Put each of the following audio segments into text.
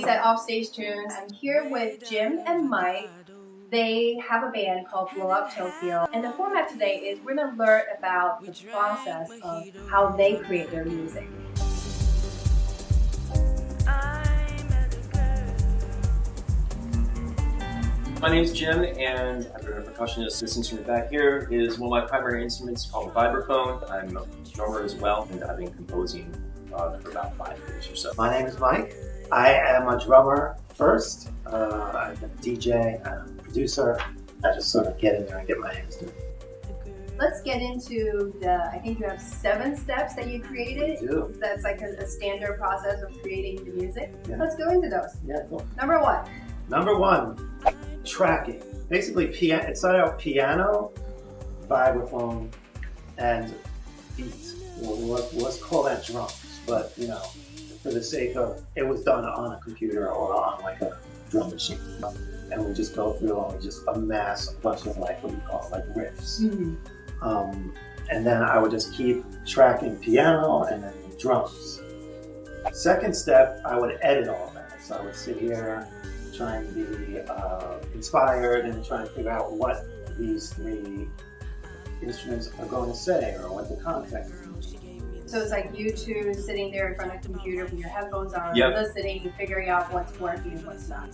at Offstage Tunes. I'm here with Jim and Mike. They have a band called Blouptokio, and the format today is we're going to learn about the process of how they create their music. My name is Jim, and I'm a percussionist. This instrument back here is one of my primary instruments called the vibraphone. I'm a drummer as well, and I've been composing for about 5 years or so. My name is Mike. I am a drummer first. I'm a DJ, I'm a producer. I just sort of get in there and get my hands dirty. Let's get into I think you have 7 steps that you created. I do. That's like a standard process of creating the music. Yeah. Let's go into those. Yeah, cool. Number 1. Number 1, tracking. Basically, it started out piano, vibraphone, and beat. Let's call that drums, but you know, for the sake of it was done on a computer or on like a drum machine, and we just go through and we just amass a bunch of like what we call like riffs. Mm-hmm. And then I would just keep tracking piano and then drums. Second step, I would edit all that. So I would sit here trying to be inspired and trying to figure out what these 3 instruments are going to say or what the context is. So it's like you two sitting there in front of a computer with your headphones on, Yep. listening and figuring out what's working and what's not.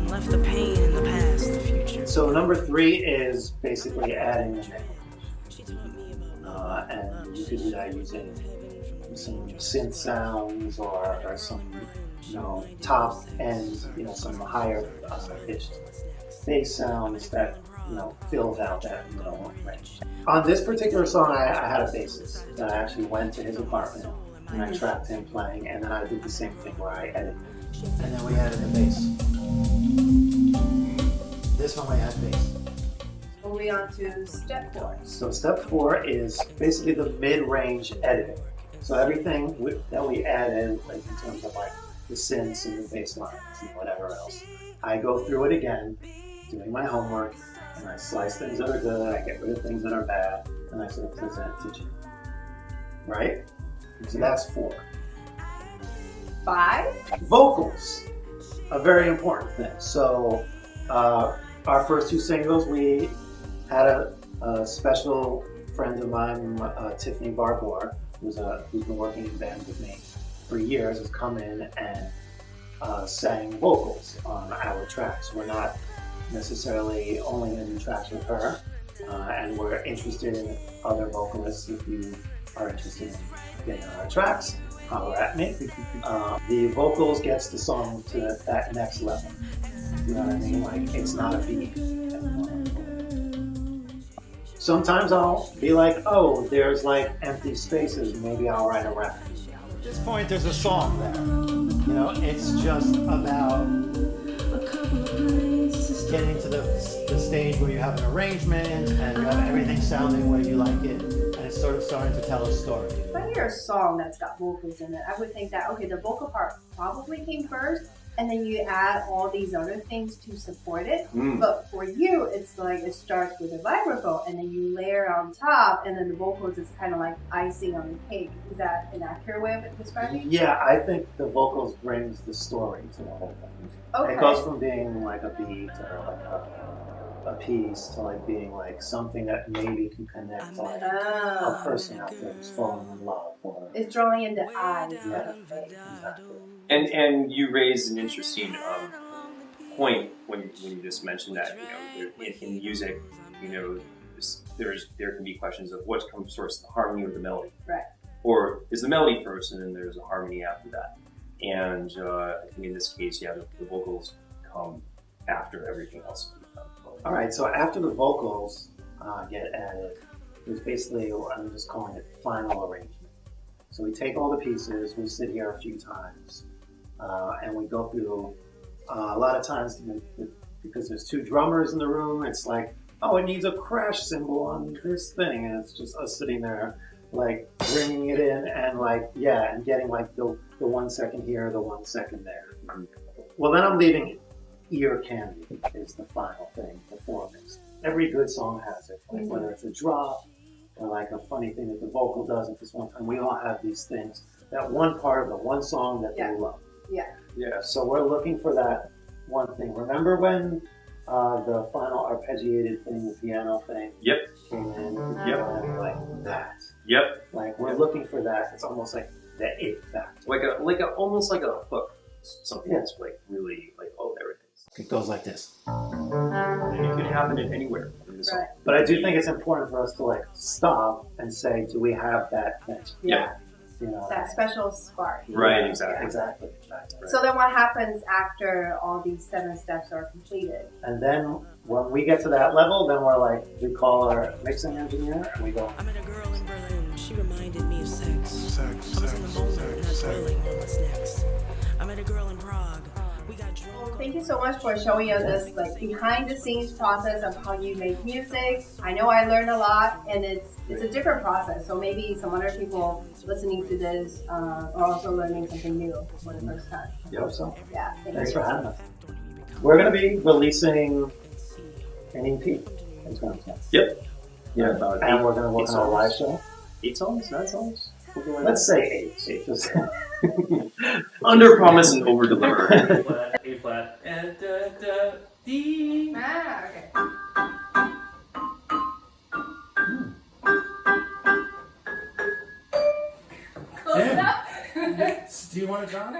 Left the pain in the past, the future. So number 3 is basically adding the name. And you could do that using some synth sounds or some, top end, some higher pitched bass sounds that, fills out that middle range. On this particular song, I had a bassist that I actually went to his apartment and I tracked him playing, and then I did the same thing where I edited. And then we added the bass. This one we had bass. Moving on to step 4. So step 4 is basically the mid-range editing. So everything that we added, like in terms of like the synths and the bass lines and whatever else, I go through it again, doing my homework, and I slice things that are good, I get rid of things that are bad, and I sort of present it to Jim. Right? So that's 4. 5? Vocals, a very important thing. So our first 2 singles, we had a special friend of mine, Tiffany Barbour, who's been working in band with me for years, has come in and sang vocals on our tracks. We're not necessarily only going to do tracks with her, and we're interested in other vocalists. If you are interested in getting on our tracks, holler at me. The vocals gets the song to that next level. You know what I mean? Like, it's not a beat anymore. Sometimes I'll be like, oh, there's like empty spaces, maybe I'll write a rap. At this point, there's a song there. It's just about getting to the stage where you have an arrangement and you have everything sounding where you like it, and it's sort of starting to tell a story. If I hear a song that's got vocals in it, I would think that, okay, the vocal part probably came first, and then you add all these other things to support it. But for you, it's like it starts with a vibraphone, and then you layer on top, and then the vocals is kind of like icing on the cake. Is that an accurate way of describing it? Yeah, I think the vocals brings the story to the whole thing. Okay. It goes from being like a beat or like a piece to like being like something that maybe can connect to like a person out there who's falling in love. Or It's drawing in the eyes. Yeah, Exactly. And you raised an interesting point when you just mentioned that in music, there can be questions of what comes first, the harmony or the melody, Right. or is the melody first and then there's a harmony after that. And I think in this case, the vocals come after everything else. All right, so after the vocals get added, there's basically, I'm just calling it final arrangement. So we take all the pieces, we sit here a few times, and we go through, a lot of times, because there's 2 drummers in the room, it's like, oh, it needs a crash cymbal on this thing, and it's just us sitting there, like, bringing it in, and like, and getting like the 1 second here, the 1 second there. Well, then I'm leaving ear candy is the final thing before mix. Every good song has it, like whether it's a drop or like a funny thing that the vocal does at this one time. We all have these things, that one part of the one song that we love. Yeah. Yeah. So we're looking for that one thing. Remember when the final arpeggiated thing, the piano thing, Yep. came in? Yep. And like that. Yep. Like we're looking for that. It's almost like the it factor. Almost like a hook. Something Yeah. that's like really like, oh, there it is. It goes like this. And it could happen at anywhere. In the song. Right. But I do think it's important for us to like stop and say, do we have that thing? Yeah. You know. That special spark. Right, exactly. Exactly. So then what happens after all these 7 steps are completed? And then when we get to that level, then we're like, we call our mixing engineer and we go, I met a girl in Berlin, she reminded me of sex. I was in the moment, not dwelling on what's next. I met a girl in Prague, we got drunk. Well, thank you so much for showing us this like behind the scenes process of how you make music. I know I learned a lot, and it's a different process. So maybe some other people listening to this are also learning something new for the first time. you hope so. Yeah. Thanks for having us. We're going to be releasing an EP in 2010. Yep. Yeah, about And we're going to work on a live show. 8 songs, 9 songs. Something like Let's say 8. Just Under promise and over deliver. A flat, and D. Ah, okay. Yeah. Do you want it, John?